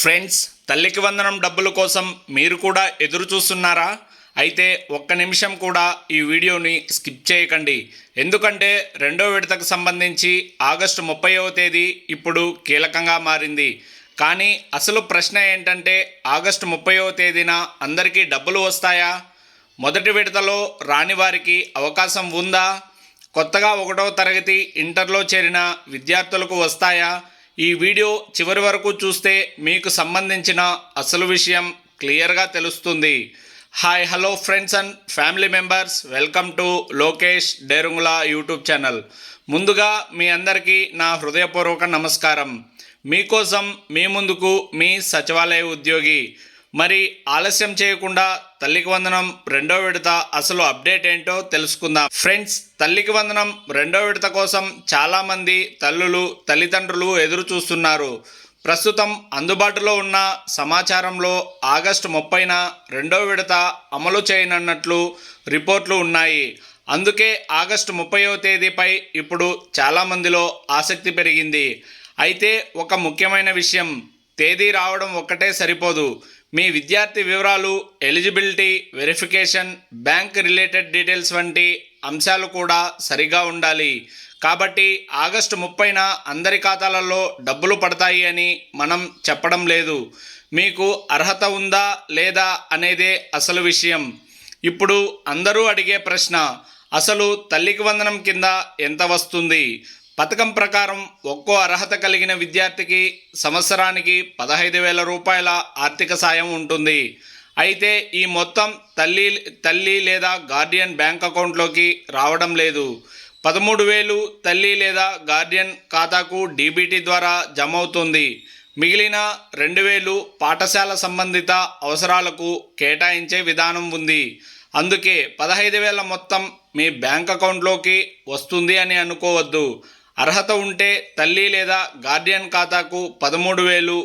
Friends, తల్లికి వందనం డబ్బుల కోసం మీరు కూడా ఎదురు చూస్తున్నారా? అయితే ఒక్క నిమిషం కూడా ఈ వీడియోని స్కిప్ చేయకండి. ఎందుకంటే రెండో విడతకు సంబంధించి ఆగస్టు 30వ తేదీ ఇప్పుడు కీలకంగా మారింది. కానీ అసలు ప్రశ్న ఏంటంటే, ఆగస్టు 30వ తేదీన అందరికీ డబ్బులు వస్తాయా? మొదటి విడతలో రాని వారికి అవకాశం ఉందా? కొత్తగా 1వ తరగతి ఇంటర్లో చేరిన విద్యార్థులకు వస్తాయా? ఈ వీడియో చివరి వరకు చూస్తే మీకు సంబంధించిన అసలు విషయం క్లియర్గా తెలుస్తుంది. Hi hello friends and family members, welcome to Lokesh డేరుంగుల YouTube channel. ముందుగా మీ అందరికీ నా హృదయపూర్వక నమస్కారం. మీకోసం మీ ముందుకు మీ సచివాలయ ఉద్యోగి. మరి ఆలస్యం చేయకుండా తల్లికి వందనం రెండో విడత అసలు అప్డేట్ ఏంటో తెలుసుకుందాం. ఫ్రెండ్స్, తల్లికి వందనం రెండో విడత కోసం చాలామంది తల్లిదండ్రులు ఎదురు చూస్తున్నారు. ప్రస్తుతం అందుబాటులో ఉన్న సమాచారంలో ఆగస్టు 30న రెండో విడత అమలు చేయనున్నట్లు రిపోర్ట్లు ఉన్నాయి. అందుకే ఆగస్టు 30వ తేదీపై ఇప్పుడు చాలామందిలో ఆసక్తి పెరిగింది. అయితే ఒక ముఖ్యమైన విషయం, తేదీ రావడం ఒక్కటే సరిపోదు. మీ విద్యార్థి వివరాలు, eligibility verification, bank related details వంటి అంశాలు కూడా సరిగా ఉండాలి. కాబట్టి ఆగస్టు 30న అందరి ఖాతాలలో డబ్బులు పడతాయి అని మనం చెప్పడం లేదు. మీకు అర్హత ఉందా లేదా అనేదే అసలు విషయం. ఇప్పుడు అందరూ అడిగే ప్రశ్న, అసలు తల్లికి వందనం కింద ఎంత వస్తుంది? పథకం ప్రకారం ఒక్కో అర్హత కలిగిన విద్యార్థికి సంవత్సరానికి 15,000 రూపాయల ఆర్థిక సాయం ఉంటుంది. అయితే ఈ మొత్తం తల్లి లేదా గార్డియన్ బ్యాంక్ అకౌంట్లోకి రావడం లేదు. 13,000 తల్లి లేదా గార్డియన్ ఖాతాకు డీబీటీ ద్వారా జమ అవుతుంది. మిగిలిన 2,000 పాఠశాల సంబంధిత అవసరాలకు కేటాయించే విధానం ఉంది. అందుకే 15,000 మొత్తం మీ బ్యాంక్ అకౌంట్లోకి వస్తుంది అని అనుకోవద్దు. అర్హత ఉంటే తల్లి లేదా గార్డియన్ ఖాతాకు 13,000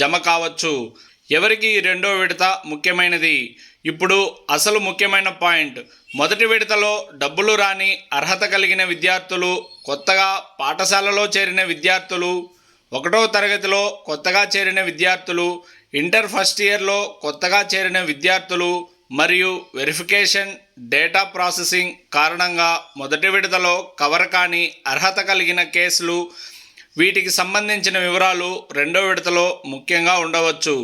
జమ కావచ్చు. ఎవరికి రెండో విడత ముఖ్యమైనది? ఇప్పుడు అసలు ముఖ్యమైన పాయింట్, మొదటి విడతలో డబ్బులు రాని అర్హత కలిగిన విద్యార్థులు, కొత్తగా పాఠశాలలో చేరిన విద్యార్థులు, 1వ తరగతిలో కొత్తగా చేరిన విద్యార్థులు, ఇంటర్ ఫస్ట్ ఇయర్లో కొత్తగా చేరిన విద్యార్థులు మరియు వెరిఫికేషన్, డేటా ప్రాసెసింగ్ కారణంగా మొదటి విడతలో కవర్ కాని అర్హత కలిగిన కేసులు, వీటికి సంబంధించిన వివరాలు రెండో విడతలో ముఖ్యంగా ఉండవచ్చు.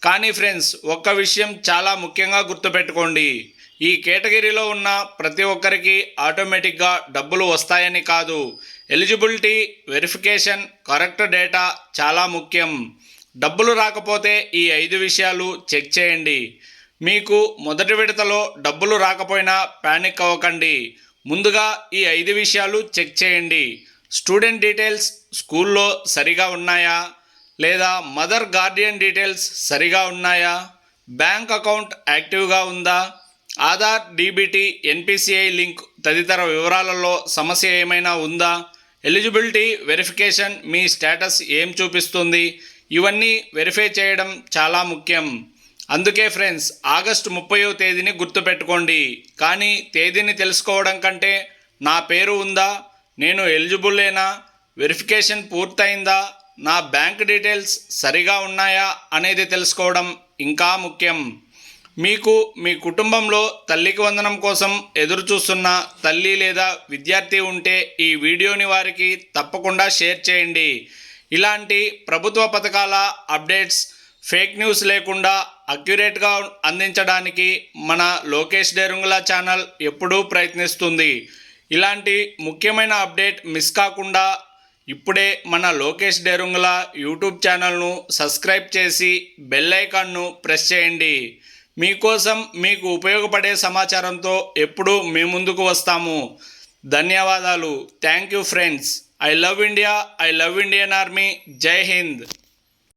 కానీ ఫ్రెండ్స్, ఒక్క విషయం చాలా ముఖ్యంగా గుర్తుపెట్టుకోండి. ఈ కేటగిరీలో ఉన్న ప్రతి ఒక్కరికి ఆటోమేటిక్గా డబ్బులు వస్తాయని కాదు. ఎలిజిబిలిటీ వెరిఫికేషన్, కరెక్ట్ డేటా చాలా ముఖ్యం. డబ్బులు రాకపోతే ఈ 5 విషయాలు చెక్ చేయండి. మీకు మొదటి విడతలో డబ్బులు రాకపోయినా పానిక్ అవ్వకండి. ముందుగా ఈ 5 విషయాలు చెక్ చేయండి. స్టూడెంట్ డీటెయిల్స్ స్కూల్లో సరిగా ఉన్నాయా? లేదా మదర్ గార్డియన్ డీటెయిల్స్ సరిగా ఉన్నాయా? బ్యాంక్ అకౌంట్ యాక్టివ్గా ఉందా? ఆధార్, డీబీటీ, ఎన్పిసిఐ లింక్ తదితర వివరాలలో సమస్య ఏమైనా ఉందా? ఎలిజిబిలిటీ వెరిఫికేషన్, మీ స్టేటస్ ఏం చూపిస్తుంది? ఇవన్నీ వెరిఫై చేయడం చాలా ముఖ్యం. అందుకే ఫ్రెండ్స్, ఆగస్టు 30వ తేదీని గుర్తుపెట్టుకోండి. కానీ తేదీని తెలుసుకోవడం కంటే, నా పేరు ఉందా, నేను ఎలిజిబుల్లేనా, వెరిఫికేషన్ పూర్తయిందా, నా బ్యాంక్ డీటెయిల్స్ సరిగా ఉన్నాయా అనేది తెలుసుకోవడం ఇంకా ముఖ్యం. మీకు మీ కుటుంబంలో తల్లికి వందనం కోసం ఎదురు చూస్తున్న తల్లి లేదా విద్యార్థి ఉంటే ఈ వీడియోని వారికి తప్పకుండా షేర్ చేయండి. ఇలాంటి ప్రభుత్వ పథకాల అప్డేట్స్, ఫేక్ న్యూస్ లేకుండా అక్యురేట్గా అందించడానికి మన లోకేష్ డేరుంగుల ఛానల్ ఎప్పుడూ ప్రయత్నిస్తుంది. ఇలాంటి ముఖ్యమైన అప్డేట్ మిస్ కాకుండా ఇప్పుడే మన లోకేష్ డేరుంగుల యూట్యూబ్ ఛానల్ను సబ్స్క్రైబ్ చేసి బెల్ ఐకాన్ను ప్రెస్ చేయండి. మీకోసం మీకు ఉపయోగపడే సమాచారంతో ఎప్పుడూ మీ ముందుకు వస్తాము. ధన్యవాదాలు. Thank you friends. I love India, I love Indian army. జై హింద్.